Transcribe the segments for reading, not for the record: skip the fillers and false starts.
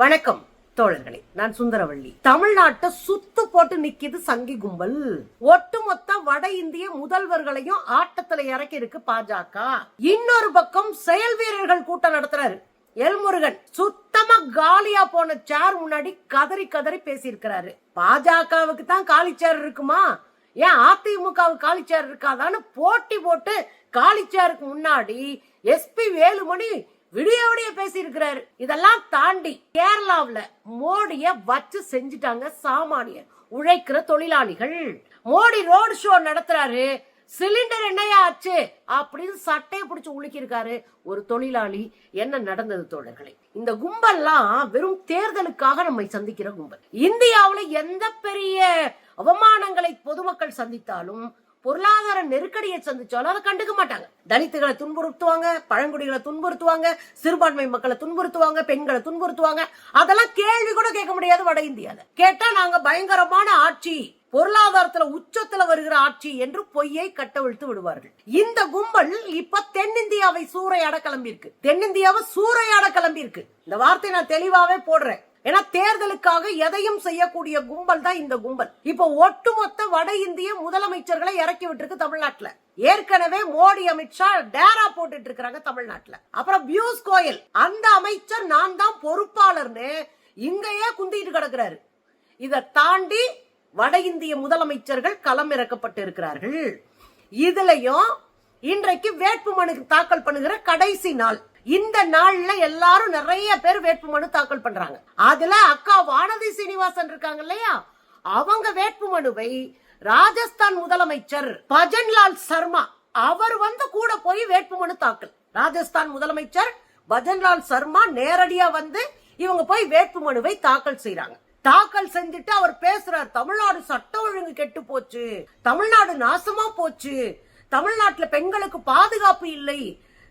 வணக்கம் தோழர்களே, நான் சுந்தரவள்ளி. தமிழ்நாட்டை சுத்து போட்டு நிக்கிது சங்கி கும்பல். ஒட்டுமொத்த வட இந்திய முதல்வர்களையும் ஆட்டத்துல இறக்கி இருக்கு பாஜக. இன்னொரு பக்கம் செயல் வீரர்கள் கூட்டம் நடத்துறாரு எல்முருகன். சுத்தமா காலியா போன சேர் முன்னாடி கதறி கதறி பேசியிருக்கிறாரு. பாஜகவுக்கு தான் காலி சேர் இருக்குமா, ஏன் அதிமுகவுக்கு காலி சேர் இருக்காதான்னு போட்டி போட்டு காலி சேருக்கு முன்னாடி எஸ்பி வேலுமணி விடிய பேசி இருக்கிறாரு. இதெல்லாம் தாண்டி கேரளாவுல மோடிய வச்சு செஞ்சுட்டாங்க சாமானிய உழைக்கிற தொழிலாளிகள். மோடி ரோடு ஷோ நடத்துறாரு, சிலிண்டர் என்னையா ஆச்சு அப்படின்னு சட்டையை பிடிச்சு உழுக்கிருக்காரு ஒரு தொழிலாளி. என்ன நடந்தது தோழர்களே? இந்த கும்பல்லாம் வெறும் தேர்தலுக்காக நம்மை சந்திக்கிற கும்பல். இந்தியாவுல எந்த பெரிய அவமானங்களை பொதுமக்கள் சந்தித்தாலும், பொருளாதார நெருக்கடியை சந்திச்சாலும் அதை கண்டுக்க மாட்டாங்க. தலித்துகளை துன்புறுத்துவாங்க, பழங்குடிகளை துன்புறுத்துவாங்க, சிறுபான்மை மக்களை துன்புறுத்துவாங்க, பெண்களை துன்புறுத்துவாங்க. அதெல்லாம் கேள்வி கூட கேட்க முடியாது வட இந்தியால. கேட்டா நாங்க பயங்கரமான ஆட்சி, பொருளாதாரத்துல உச்சத்துல வருகிற ஆட்சி என்று பொய்யை கட்டவிழ்த்து விடுவார்கள். இந்த கும்பல் இப்ப தென்னிந்தியாவை சூறையாட கிளம்பி இருக்கு. தென்னிந்தியாவை சூறையாட கிளம்பி இருக்கு. இந்த வார்த்தை நான் தெளிவாவே போடுறேன். ஏன்னா தேர்தலுக்காக எதையும் செய்யக்கூடிய கும்பல் தான் இந்த கும்பல். இப்ப ஒட்டுமொத்த வட இந்திய முதலமைச்சர்களை இறக்கி விட்டுருக்கு தமிழ்நாட்டுல. ஏற்கனவே மோடி அமித்ஷா டேரா போட்டுட்டு இருக்காங்க தமிழ்நாட்டுல. அப்புறம் பியூஷ் கோயல், அந்த அமைச்சர் நான் தான் பொறுப்பாளர்னு இங்கேயே குந்திட்டு கிடக்குறாரு. இதை தாண்டி வட இந்திய முதலமைச்சர்கள் களம் இறக்கப்பட்டு இருக்கிறார்கள். இதுலயும் இன்றைக்கு வேட்புமனு தாக்கல் பண்ணுகிற கடைசி நாள். இந்த நாள்ல எல்லாரும் நிறைய பேர் வேட்புமனு தாக்கல் பண்றாங்க. அதுல அக்கா வானதி சீனிவாசன் இருக்காங்க இல்லையா, அவங்க வேட்புமனுவை ராஜஸ்தான் முதலமைச்சர் பஜன்லால் சர்மா அவர் வந்து கூட போய் வேட்புமனு தாக்கல். ராஜஸ்தான் முதலமைச்சர் பஜன்லால் சர்மா நேரடியா வந்து இவங்க போய் வேட்புமனுவை தாக்கல் செய்யறாங்க. தாக்கல் செஞ்சுட்டு அவர் பேசுறார், தமிழ்நாடு சட்ட ஒழுங்கு கெட்டு போச்சு, தமிழ்நாடு நாசமா போச்சு, தமிழ்நாட்டுல பெண்களுக்கு பாதுகாப்பு இல்லை,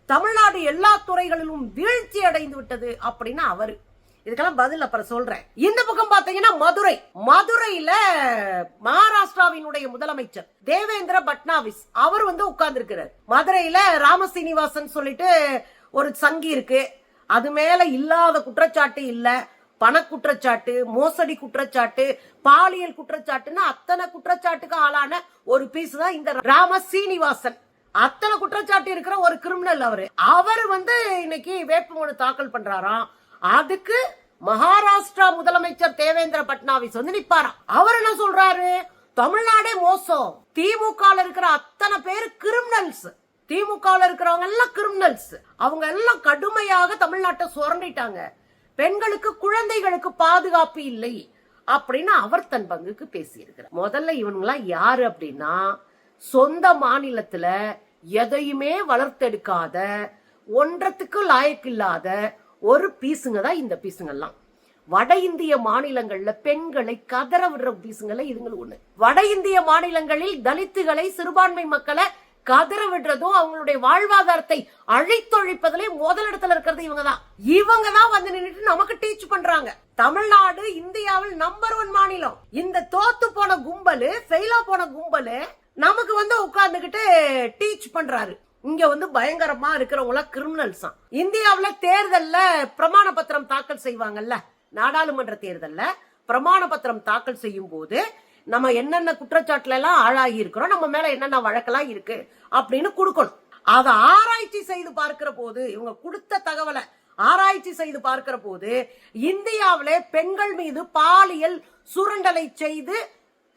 தமிழ்நாடு எல்லா துறைகளிலும் வீழ்ச்சி அடைந்து விட்டது அப்படின்னு அவரு. இதுக்கெல்லாம் பதில் அப்புறம் சொல்றேன். இந்த பக்கம் பாத்தீங்கன்னா மதுரையில மகாராஷ்டிராவினுடைய முதலமைச்சர் தேவேந்திர பட்னாவிஸ் அவர் வந்து உட்கார்ந்து இருக்கிறார். மதுரையில ராமசீனிவாசன் சொல்லிட்டு ஒரு சங்கி இருக்கு. அது மேல இல்லாத குற்றச்சாட்டு இல்ல, பண குற்றச்சாட்டு, மோசடி குற்றச்சாட்டு, பாலியல் குற்றச்சாட்டுன்னு அத்தனை குற்றச்சாட்டுக்கு ஆளான ஒரு பீஸ் தான் இந்த ராமசீனிவாசன். அத்தனை குற்றச்சாட்டு இருக்கிற ஒரு கிரிமினல் அவர் வந்து இன்னைக்கு வேட்புமனு தாக்கல் பண்றாராம். அதுக்கு மகாராஷ்டிரா முதலமைச்சர் தேவேந்திர பட்னாவிஸ் வந்து நிப்பாராம். அவர் என்ன சொல்றாரு, தமிழ்நாடே மோசம், திமுக இருக்கிற அத்தனை பேர் கிரிமினல்ஸ், திமுக இருக்கிறவங்க எல்லாம் கிரிமினல்ஸ், அவங்க எல்லாம் கடுமையாக தமிழ்நாட்டை சுரண்டிட்டாங்க, பெண்களுக்கு குழந்தைகளுக்கு பாதுகாப்பு இல்லை அப்படின்னு அவர் தன் பங்குக்கு பேசியிருக்கிறார். முதல்ல இவனுங்களாம் யாரு அப்படின்னா, சொந்த மாநிலத்துல எதையுமே வளர்த்தெடுக்காத, ஒன்றத்துக்கு லாயக்கில்லாத ஒரு பீசுங்க தான் இந்த பீசுங்கெல்லாம். வட இந்திய மாநிலங்கள்ல பெண்களை கதற விடுற பீசுங்கள இதுங்களும் ஒண்ணு. வட இந்திய மாநிலங்களில் தலித்துகளை, சிறுபான்மை மக்களை கதற விடுறதும் அவங்களுடைய வாழ்வாதாரத்தை அழித்தொழிப்பதிலே முதலிடத்துல இருக்கிறது இவங்க தான் வந்து நின்னுட்டு நமக்கு டீச் பண்றாங்க. தமிழ்நாடு இந்தியாவில் நம்பர் 1 மாநிலம். இந்த தோத்து போன கும்பலு, ஃபெயிலா போன கும்பலு நமக்கு வந்து உட்கார்ந்துகிட்டு டீச் பண்றாரு. இங்க வந்து பயங்கரமா இருக்கிறவங்க கிரிமினல்ஸ். இந்தியாவுல தேர்தல்ல பிரமாண பத்திரம் தாக்கல் செய்வாங்கல்ல, நாடாளுமன்ற தேர்தல்ல பிரமாண பத்திரம் தாக்கல் செய்யும் போது நம்ம என்னென்ன குற்றச்சாட்டுல எல்லாம் ஆளாகி இருக்கிறோம், நம்ம மேல என்னென்ன வழக்கெல்லாம் இருக்கு அப்படின்னு கொடுக்கணும். அதை ஆராய்ச்சி செய்து பார்க்கிற போது, இவங்க கொடுத்த தகவலை ஆராய்ச்சி செய்து பார்க்கிற போது, இந்தியாவிலே பெண்கள் மீது பாலியல் சுரண்டலை செய்து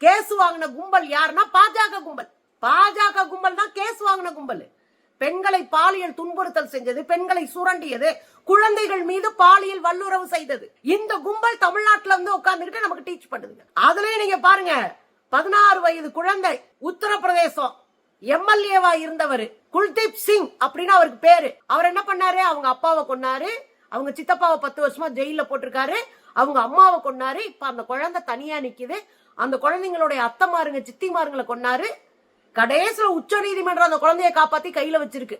கேஸ் வாங்கின கும்பல் யாருன்னா பாஜக கும்பல். பாஜக கும்பல் தான் கேஸ் வாங்கின கும்பல். பெண்களை பாலியல் துன்புறுத்தல் செஞ்சது, பெண்களை சுரண்டியது, குழந்தைகள் மீது பாலியல் வல்லுறவு செய்தது இந்த கும்பல் தமிழ்நாட்டுல வந்து உட்கார்ந்துகிட்டு நமக்கு டீச் பண்ணுதுங்க. அதுலயே நீங்க பாருங்க, 16 வயது குழந்தை, உத்தரப்பிரதேசம் எம்எல்ஏவா இருந்தவர் குல்தீப் சிங் அப்படின்னு அவருக்கு பேரு. அவர் என்ன பண்ணாரு, அவங்க அப்பாவை கொன்னாரு, அவங்க சித்தப்பாவை 10 வருஷமா ஜெயில போட்டிருக்காரு, அவங்க அம்மாவை கொன்னாரு. இப்ப அந்த குழந்தை தனியா நிக்குது. அந்த குழந்தைங்களுடைய அத்தைமாருங்க, சித்திமாருங்களை கொன்னாரு. கடைசியில உச்ச நீதிமன்றம் அந்த குழந்தைய காப்பாத்தி கையில வச்சிருக்கு.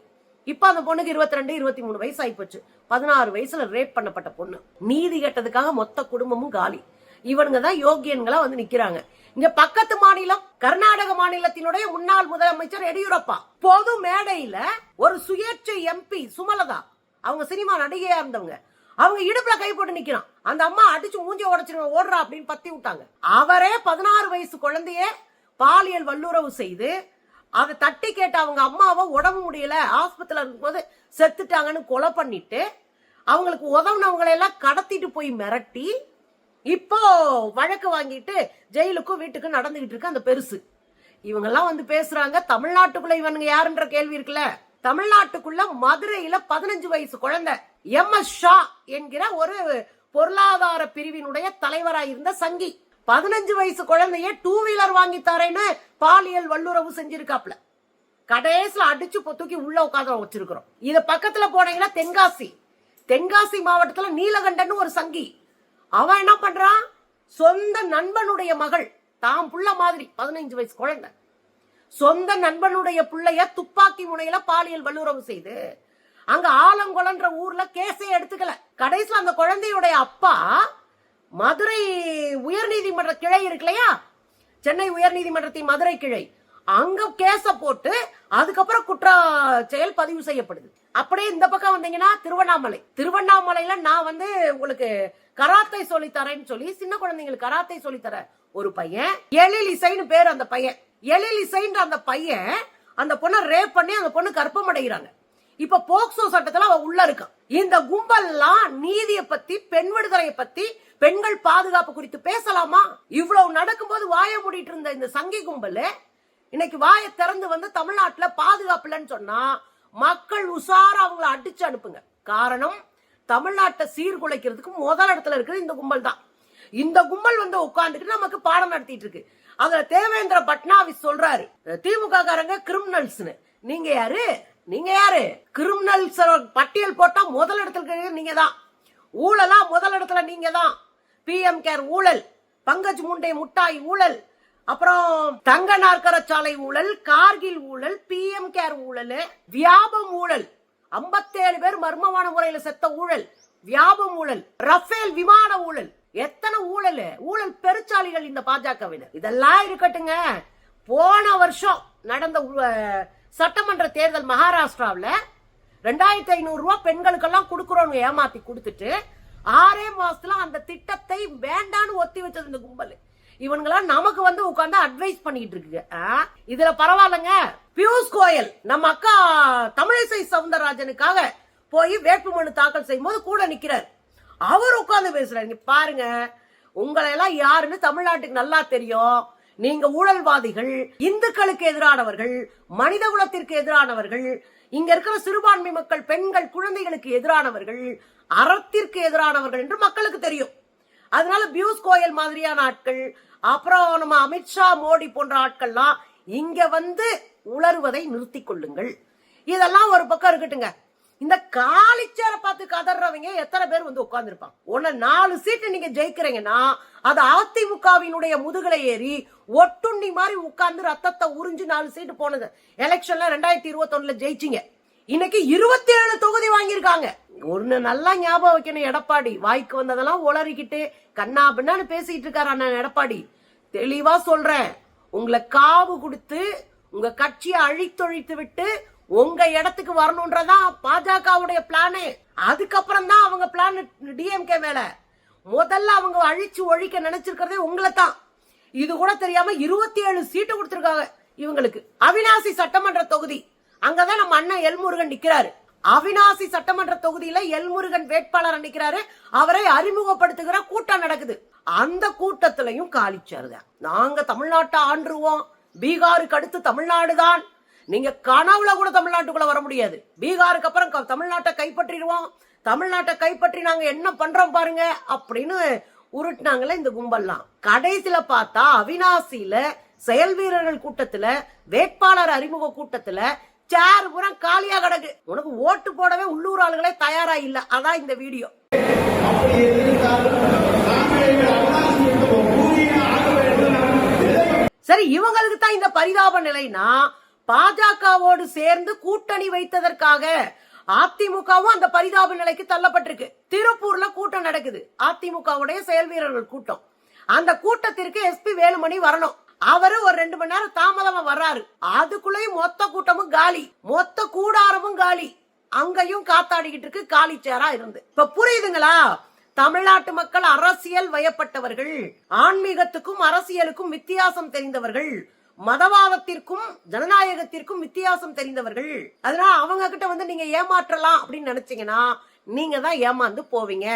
இப்ப அந்த பொண்ணுக்கு 22, 23 வயசு ஆயிப்போச்சு. 16 வயசுல ரேப் பண்ணப்பட்ட பொண்ணு. நீதி கேட்டதுக்காக மொத்த குடும்பமும் காலி. இவனுங்க தான் யோகியன்களா வந்து நிக்கிறாங்க. இங்க பக்கத்து மாநிலம் கர்நாடக மாநிலத்தினுடைய முன்னாள் முதலமைச்சர் எடியூரப்பா பொது மேடையில ஒரு சுயேட்சை எம்பி சுமலதா, அவங்க சினிமா நடிகையா இருந்தவங்க, அவங்க இடுப்புல கை போட்டு நிக்கிறான். அந்த அம்மா அடிச்சு மூஞ்சி உடைச்சிருவேன் ஓடுறா அப்படின்னு பத்தி விட்டாங்க. அவரே 16 வயசு குழந்தைய பாலியல் வல்லுறவு செய்து அதை தட்டி கேட்ட அவங்க அம்மாவை உடம்பு முடியல ஆஸ்பத்திரியில இருக்கும்போது செத்துட்டாங்கன்னு கொலை பண்ணிட்டு அவங்களுக்கு உதவுனவங்களை எல்லாம் கடத்திட்டு போய் மிரட்டி இப்போ வழக்கு வாங்கிட்டு ஜெயிலுக்கும் வீட்டுக்கும் நடந்துகிட்டு இருக்கு அந்த பெருசு. இவங்க எல்லாம் வந்து பேசுறாங்க. தமிழ்நாட்டுக்குள்ள இவனுங்க யாருன்ற கேள்வி இருக்குல்ல. தமிழ்நாட்டுக்குள்ள மதுரையில 15 வயசு குழந்தை MS ஷா என்கிற ஒரு பொருளாதார பிரிவினுடைய தலைவராக இருந்த சங்கி 15 வயசு குழந்தைய 2 வீலர் வாங்கி தரேன்னு பாலியல் வல்லுறவு செஞ்சிருக்காப்ல. கடைசியில அடிச்சு தூக்கி உள்ள உட்காந்து வச்சிருக்கிறோம். இது பக்கத்துல போனீங்கன்னா தென்காசி மாவட்டத்துல நீலகண்டன் ஒரு சங்கி. அவன் என்ன பண்றான், சொந்த நண்பனுடைய மகள் தாம் புள்ள மாதிரி 15 வயசு குழந்தை சொந்த நண்பனுடைய பிள்ளைய துப்பாக்கி முனையில பாலியல் வல்லுறவு செய்து அங்க ஆலங்குளம்ன்ற ஊர்ல கேஸே எடுத்துக்கல. கடைசியில் அந்த குழந்தையுடைய அப்பா மதுரை உயர்நீதிமன்ற கிளை இருக்கு இல்லையா, சென்னை உயர்நீதிமன்றத்தின் மதுரை கிளை, அங்க கேஸ போட்டு அதுக்கப்புறம் குற்ற செயல் பதிவு செய்யப்படுது. அப்படியே இந்த பக்கம் வந்தீங்கன்னா திருவண்ணாமலையில நான் வந்து உங்களுக்கு கராத்தை சொல்லித்தரேன்னு சொல்லி சின்ன குழந்தைங்களுக்கு கராத்தை சொல்லித்தர ஒரு பையன் எழில் இசைன்னு பேர். அந்த பையன் எழில் இசைன்ற அந்த பையன் அந்த பொண்ணை ரேப் பண்ணி அந்த பொண்ணு கற்பம் அடைகிறாங்க. இப்ப போக்சோ சட்டத்துல அவ உள்ள இருக்கான். இந்த கும்பல்லாம் நீதியை பத்தி பெண் விடுதலையை பத்தி பெண்கள் பாதுகாப்பு குறித்து பேசலாமா? இவ்வளவு நடக்கும்போது வாய மூடிட்டு இருந்த இந்த சங்கி கும்பல் இன்னைக்கு வாயை திறந்து வந்து தமிழ்நாட்டுல பாதுகாப்பு இல்லைன்னு சொன்னா மக்கள் உஷாரா அவங்களை அடிச்சு அனுப்புங்க. காரணம் தமிழ்நாட்டை சீர்குலைக்கிறதுக்கு முதல் இடத்துல இருக்குது இந்த கும்பல் தான். இந்த கும்பல் வந்து உட்கார்ந்துட்டு நமக்கு பாடம் நடத்திட்டு இருக்கு. அதுல தேவேந்திர பட்னாவிஸ் சொல்றாரு, திமுக காரங்க கிரிமினல்ஸ்னு. நீங்க யாரு கிரிமினல்ஸ் பட்டியல் போட்டா முதல் இடத்துல நீங்க தான். ஊழலா முதல் இடத்துல நீங்க தான். PM கேர் ஊழல், பங்கஜ் முண்டே முட்டாய் ஊழல், அப்புறம் தங்க நாற்கர சாலை ஊழல், கார்கில் ஊழல், PM கேர் ஊழல், வியாபம் ஊழல், 57 பேர் மர்மமான முறையில செத்த ஊழல், வியாபம் ஊழல், ரஃபேல் விமான ஊழல், எத்தனை ஊழல் பெருச்சாளிகள் இந்த பாஜகவினர். இதெல்லாம் இருக்கட்டுங்க. போன வருஷம் நடந்த சட்டமன்ற தேர்தல் மகாராஷ்டிராவில் 2500 ரூபாய் பெண்களுக்கெல்லாம் கொடுக்கறோம் ஏமாத்தி கொடுத்துட்டு 6 மாசத்துல அந்த திட்டத்தை வேண்டான்னு ஒத்தி வச்சது இந்த கும்பல். இவங்கெல்லாம் நமக்கு வந்து உட்கார்ந்து அட்வைஸ் பண்ணிட்டு இருக்கு. இதுல பரவாயில்லங்க, பியூஷ் கோயல் நம்ம அக்கா தமிழிசை சவுந்தரராஜனுக்காக போய் வேட்புமனு தாக்கல் செய்யும் போது கூட நிக்கிறார். அவர் உட்கார்ந்து பேசுறாரு, பாருங்க உங்களை எல்லாம் யாருன்னு தமிழ்நாட்டுக்கு நல்லா தெரியும். நீங்க ஊழல்வாதிகள், இந்துக்களுக்கு எதிரானவர்கள், மனித குலத்திற்கு எதிரானவர்கள், இங்க இருக்கிற சிறுபான்மை மக்கள், பெண்கள், குழந்தைகளுக்கு எதிரானவர்கள், அறத்திற்கு எதிரானவர்கள் என்று மக்களுக்கு தெரியும். அதனால பியூஷ் கோயல் மாதிரியான ஆட்கள், அப்புறம் நம்ம அமித்ஷா மோடி போன்ற ஆட்கள்லாம் இங்க வந்து உளறுவதை நிறுத்தி கொள்ளுங்கள். இதெல்லாம் ஒரு பக்கம் இருக்கட்டுங்க. இந்த காலிச்சேரை பார்த்து கதறவங்க எத்தனை பேர் வந்து உட்கார்ந்து இருப்பாங்க? 4 சீட்டு நீங்க ஜெயிக்கிறீங்கன்னா அது அதிமுகவினுடைய முதுகலை ஏறி ஒட்டுண்ணி மாதிரி உட்கார்ந்து ரத்தத்தை உறிஞ்சு 4 சீட்டு போனது. எலெக்ஷன்ல 2021 ஜெயிச்சிங்க. இன்னைக்கு 27 தொகுதி வாங்கியிருக்காங்க. ஒண்ணு நல்லா ஞாபகம் வைக்கணும், எடப்பாடி வாய்க்கு வந்ததெல்லாம் உளறிக்கிட்டு கண்ணா பின்னான்னு பேசிட்டு இருக்காரு அண்ணன் எடப்பாடி. தெளிவா சொல்றேன், உங்களை காவு கொடுத்து உங்க கட்சியை அழித்தொழித்து விட்டு உங்க இடத்துக்கு வரணும்ன்றதான் பாஜகவுடைய பிளானு. அதுக்கப்புறம் தான் அவங்க பிளான் டிஎம்கே மேல. முதல்ல அவங்க அழிச்சு ஒழிக்க நினைச்சிருக்கிறதே உங்களை தான். இது கூட தெரியாம 27 சீட்டு கொடுத்திருக்காங்க இவங்களுக்கு. அவினாசி சட்டமன்ற தொகுதி, அங்கதான் நம்ம அண்ணன் எல்முருகன் நிக்கிறாரு. அவினாசி சட்டமன்ற தொகுதியில எல்முருகன் வேட்பாளர் நிக்கிறாரு. அவரை அறிமுகப்படுத்துகிற கூட்டம் நடக்குது. அந்த கூட்டத்திலையும் காலிச்சாருங்க. நாங்க தமிழ்நாட்டை ஆண்டுருவோம், பீகாருக்கு அடுத்து தமிழ்நாடு தான், நீங்க கனவுல கூட தமிழ்நாட்டுக்குள்ள வர முடியாது, பீகாருக்கு அப்புறம் தமிழ்நாட்டை கைப்பற்றிடுவோம், தமிழ்நாட்டை கைப்பற்றி நாங்க என்ன பண்றோம் பாருங்க அப்படின்னு உருட்டினாங்களே இந்த கும்பல்லாம். கடைசியில பார்த்தா அவினாசியில செயல் வீரர்கள் கூட்டத்துல, வேட்பாளர் அறிமுக கூட்டத்துல சேர் புறம் காலியா கிடக்கு. உனக்கு ஓட்டு போடவே உள்ளூர் ஆளுகளே தயாரா இல்ல. அதான் இந்த வீடியோ. சரி, இவங்களுக்கு தான் இந்த பரிதாப நிலைனா பாஜகவோடு சேர்ந்து கூட்டணி வைத்ததற்காக அதிமுகவும் அந்த பரிதாப நிலைக்கு தள்ளப்பட்டிருக்கு. திருப்பூர்ல கூட்டம் நடக்குது, அதிமுகவுடைய செயல் வீரர்கள் கூட்டம். அந்த கூட்டத்திற்கு SP வேலுமணி வரணும். அவரு ஒரு 2 மணி நேரம் தாமதமா வர்றாரு. அதுக்குள்ளேயும் மொத்த கூட்டமும் காலி, மொத்த கூடாரமும் காலி. அங்கேயும் காத்தாடிக்கிட்டு இருக்கு காலி சேரா இருந்து. இப்ப புரியுதுங்களா? தமிழ்நாட்டு மக்கள் அரசியல் வயப்பட்டவர்கள், ஆன்மீகத்துக்கும் அரசியலுக்கும் வித்தியாசம் தெரிந்தவர்கள், மதவாதத்திற்கும் ஜனநாயகத்திற்கும் வித்தியாசம் தெரிந்தவர்கள். அதனால அவங்க கிட்ட வந்து நீங்க ஏமாற்றலாம் அப்படின்னு நினைச்சீங்கன்னா நீங்க தான் ஏமாந்து போவீங்க.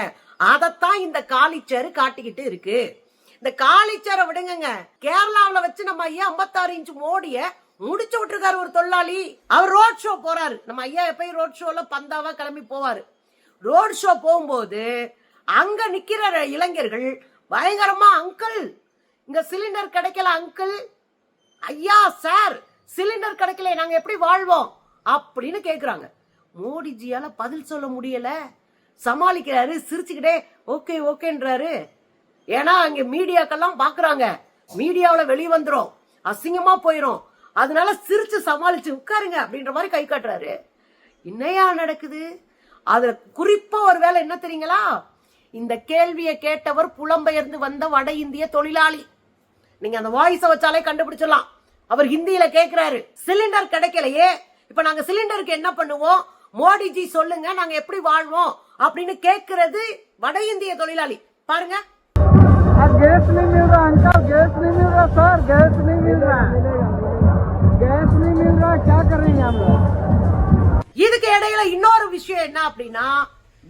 அதத்தான் இந்த காலிச்சேரு காட்டிக்கிட்டு இருக்கு. இந்த காலிச்சேரை விடுங்க, கேரளாவில வச்சு நம்ம ஐயா 56 இன்ச் மோடிய முடிச்சு விட்டுருக்காரு ஒரு தொழிலாளி. அவர் ரோட் ஷோ போறாரு. நம்ம ஐயா எப்பயும் ரோட் ஷோல பந்தாவா கிளம்பி போவாரு. ரோட் ஷோ போகும்போது அங்க நிக்கிற இளைஞர்கள் பயங்கரமா, அங்கிள் இங்க சிலிண்டர் கிடைக்கல, அங்கிள் ஐயா சார் சிலிண்டர் கிடைக்கல, நாங்க எப்படி வாழ்வோம் அப்படின்னு கேக்குறாங்க. மோடிஜியால பதில் சொல்ல முடியல, சமாளிக்கிறாரு, சிரிச்சுக்கிட்டே ஓகே ஓகேன்றாரு. ஏன்னா அங்க மீடியாக்கெல்லாம் பாக்குறாங்க, மீடியாவில வெளியே வந்துரும், அசிங்கமா போயிரும், அதனால சிரிச்சு சமாளிச்சு உட்காருங்க அப்படின்ற மாதிரி கை காட்டுறாரு. என்னையா நடக்குது? அதுல குறிப்பா ஒரு வேலை என்ன தெரியுங்களா? இந்த கேள்வியை கேட்டவர் புலம்பெயர்ந்து வந்த வட இந்திய தொழிலாளி. நீங்க அந்த வாய்ஸ வச்சாலே கண்டுபிடிச்சிடலாம். அவர் ஹிந்தியில கேக்குறாரு, சிலிண்டர் கிடைக்கலையே, இப்ப நாங்க சிலிண்டருக்கு என்ன பண்ணுவோம், மோடிஜி சொல்லுங்க, நாங்க எப்படி வாழ்வோம் அப்படின்னு கேக்குறது வட இந்திய தொழிலாளி. பாருங்க. गैस नहीं मिल रहा अंकल, गैस नहीं मिल रहा सर, गैस नहीं मिल रहा, गैस नहीं मिल रहा, क्या करेंगे हम लोग? இதுக்கு இடையில இன்னொரு விஷயம் என்ன அப்படின்னா,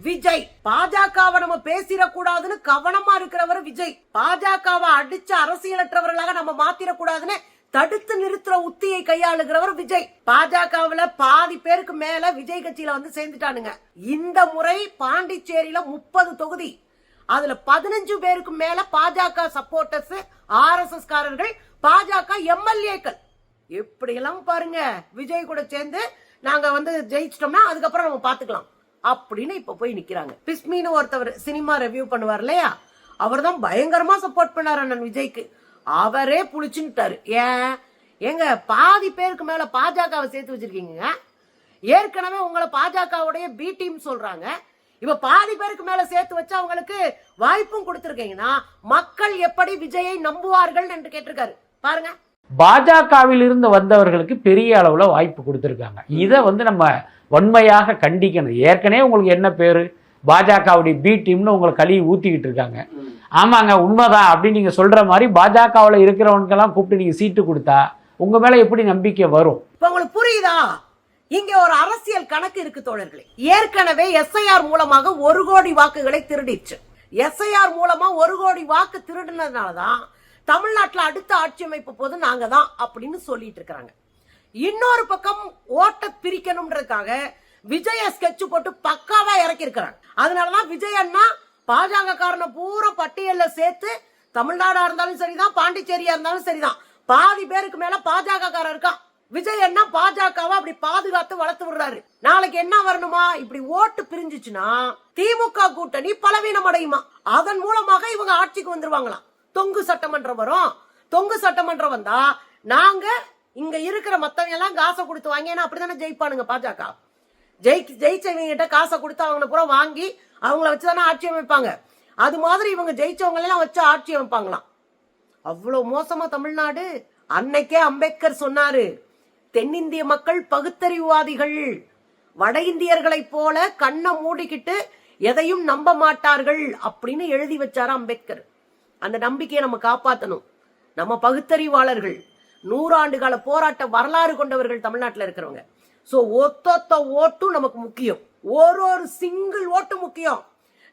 விஜய் பாஜகவை நம்ம பேசிடக்கூடாதுன்னு கவனமா இருக்கிறவர் விஜய். பாஜகவை அடிச்ச அரசியலற்றவர்களாக நம்ம மாத்திரக்கூடாதுன்னு தடுத்து நிறுத்துற உத்தியை கையாளுகிறவர் விஜய். பாஜகவுல பாதி பேருக்கு மேல விஜய் கட்சியில வந்து சேர்ந்துட்டானுங்க. இந்த முறை பாண்டிச்சேரியில 30 தொகுதி, அதுல 15 பேருக்கு மேல பாஜக சப்போர்டர்ஸ், RSS காரர்கள், பாஜக எம்எல்ஏக்கள். எப்படி எல்லாம் பாருங்க, விஜய் கூட சேர்ந்து நாங்க வந்து ஜெயிச்சிட்டோம்னா அதுக்கப்புறம் நம்ம பாத்துக்கலாம் அப்படின்னு இப்ப போய் நிக்கிறாங்க. பிஸ்மின்னு ஒருத்தவர் சினிமா ரிவ்யூ பண்ணுவார் இல்லையா, அவர் தான் பயங்கரமா சப்போர்ட் பண்ணாரு அண்ணன் விஜய்க்கு. அவரே புளிச்சுட்டாரு. ஏங்க பாதி பேருக்கு மேல பாஜகவை சேர்த்து வச்சிருக்கீங்க, ஏற்கனவே உங்களை பாஜகவுடைய பி டீம் சொல்றாங்க, இப்ப பாதி பேருக்கு மேல சேர்த்து வச்சு அவங்களுக்கு வாய்ப்பும் கொடுத்திருக்கீங்கன்னா மக்கள் எப்படி விஜயை நம்புவார்கள் என்று கேட்டிருக்காரு. பாருங்க. பாஜகவில் இருந்து வந்தவர்களுக்கு பெரிய அளவுல வாய்ப்பு கொடுத்திருக்காங்க. இதை வந்து நம்ம வன்மையாக கண்டிக்கணும். ஏற்கனவே உங்களுக்கு என்ன பேரு, பாஜகவுடைய பி டீம்னு உங்களை கழுவி ஊத்திக்கிட்டு இருக்காங்க. ஆமாங்க உண்மைதான் அப்படின்னு நீங்க சொல்ற மாதிரி பாஜகவில் இருக்கிறவனுக்கெல்லாம் கூப்பிட்டு நீங்க சீட்டு கொடுத்தா உங்க மேல எப்படி நம்பிக்கை வரும்? இப்ப உங்களுக்கு புரியுதா? இங்க ஒரு அரசியல் கணக்கு இருக்கு தோழர்களே. ஏற்கனவே SIR மூலமாக 1 கோடி வாக்குகளை திருடிச்சு. SIR மூலமா 1 கோடி வாக்கு திருடினதுனாலதான் தமிழ்நாட்டுல அடுத்த ஆட்சி அமைப்பு போது நாங்க தான் அப்படின்னு சொல்லிட்டு இருக்காங்க. இன்னொரு பக்கம் ஓட்ட பிரிக்கணும்ன்றதுக்காக விஜய ஸ்கெட்ச் போட்டு பக்காவா இறக்கி இருக்கிறாங்க. அதனாலதான் விஜய் அண்ணா பாஜக காரனை பூரா பட்டியல்ல சேர்த்து, தமிழ்நாடா இருந்தாலும் சரிதான், பாண்டிச்சேரியா இருந்தாலும் சரிதான், பாதி பேருக்கு மேல பாஜக காரன் இருக்கான். விஜய் அண்ணா பாஜகவை அப்படி பாதுகாத்து வளர்த்து விடுறாரு. நாளைக்கு என்ன வரணுமா, இப்படி ஓட்டு பிரிஞ்சுச்சுன்னா திமுக கூட்டணி பலவீனம் அடையுமா, அதன் மூலமாக இவங்க ஆட்சிக்கு வந்துருவாங்களாம். தொங்கு சட்டமன்றம் வரும். தொங்கு சட்டமன்றம் வந்தா நாங்க இங்க இருக்கிற மத்தவங்க எல்லாம் காசை கொடுத்து வாங்கி, ஏன்னா அப்படித்தானே ஜெயிப்பானுங்க பாஜக. ஜெயிச்சவங்க கிட்ட காசை கொடுத்து அவங்க பூரா வாங்கி அவங்கள வச்சுதானே ஆட்சி அமைப்பாங்க. அது மாதிரி இவங்க ஜெயிச்சவங்க எல்லாம் வச்சு ஆட்சி அமைப்பாங்களாம். அவ்வளவு மோசமா தமிழ்நாடு. அன்னைக்கே அம்பேத்கர் சொன்னாரு, தென்னிந்திய மக்கள் பகுத்தறிவுவாதிகள், வட இந்தியர்களை போல கண்ணை மூடிக்கிட்டு எதையும் நம்ப மாட்டார்கள் அப்படின்னு எழுதி வச்சாரு அம்பேத்கர். அந்த நம்பிக்கையை நம்ம காப்பாற்றணும். நம்ம பகுத்தறிவாளர்கள், 100 ஆண்டு கால போராட்ட வரலாறு கொண்டவர்கள் தமிழ்நாட்டில் இருக்கிறவங்க. சோ ஒத்தொத்த ஓட்டும் நமக்கு முக்கியம். ஒரு சிங்கிள் ஓட்டு முக்கியம்.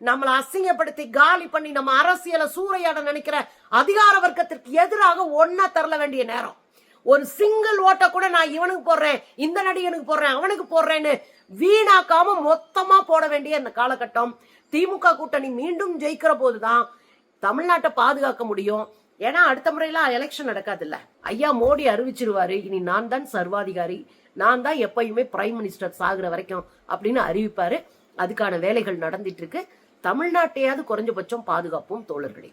நம்மளை அசிங்கப்படுத்தி காலி பண்ணி நம்ம அரசியலை சூறையாட நினைக்கிற அதிகார வர்க்கத்திற்கு எதிராக ஒன்னா தரல வேண்டிய நேரம். ஒரு சிங்கிள் ஓட்ட கூட நான் இவனுக்கு போடுறேன், இந்த நடிகனுக்கு போடுறேன், அவனுக்கு போடுறேன்னு வீணாக்காம மொத்தமா போட வேண்டிய இந்த காலகட்டம். திமுக கூட்டணி மீண்டும் ஜெயிக்கிற போதுதான் தமிழ்நாட்டை பாதுகாக்க முடியும். ஏன்னா அடுத்த முறையெல்லாம் எலெக்ஷன் நடக்காது இல்ல. ஐயா மோடி அறிவிச்சிருவாரு, இனி நான் தான் சர்வாதிகாரி, நான் தான் எப்பயுமே பிரைம் மினிஸ்டர் சாகுற வரைக்கும் அப்படின்னு அறிவிப்பாரு. அதுக்கான வேலைகள் நடந்துட்டு இருக்கு. தமிழ்நாட்டையாவது குறைஞ்சபட்சம் பாதுகாப்போம் தோழர்களே.